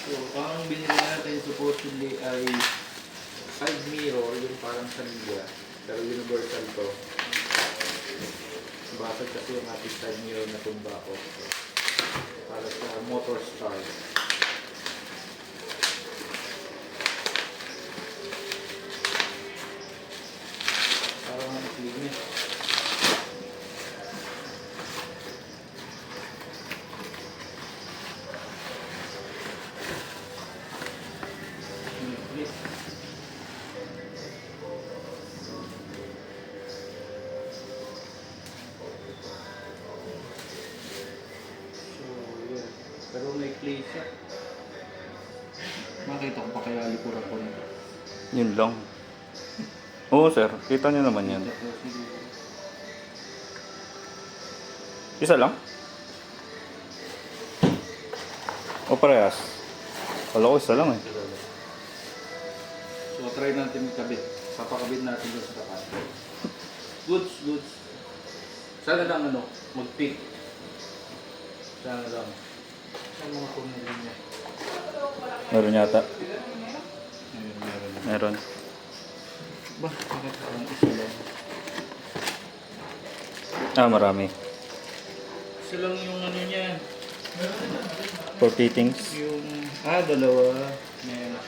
So, ang binili natin supposedly ay side mirror, yung parang kanila. Pero universal to. Basag kasi yung ating side mirror na tumba ko. Para sa motor start. Parang ang linis. Pero may clay siya. Makita ko pa kaya likuran ko nito. Yun lang. Oo sir, kita nyo naman yan. Isa lang? O parehas? Kala ko isa lang eh. So try natin ikabit. Papakabit natin doon sa tapat. Goods, goods. Sana lang mag-pick. Sana lang. Sa mga kumuli niya. Meron yata. Meron. Meron. Ba, bakit parang isa lang? Marami. Isa lang yung niya. For fittings. Yung, dalawa. Meron.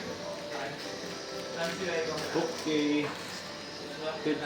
Okay. Good.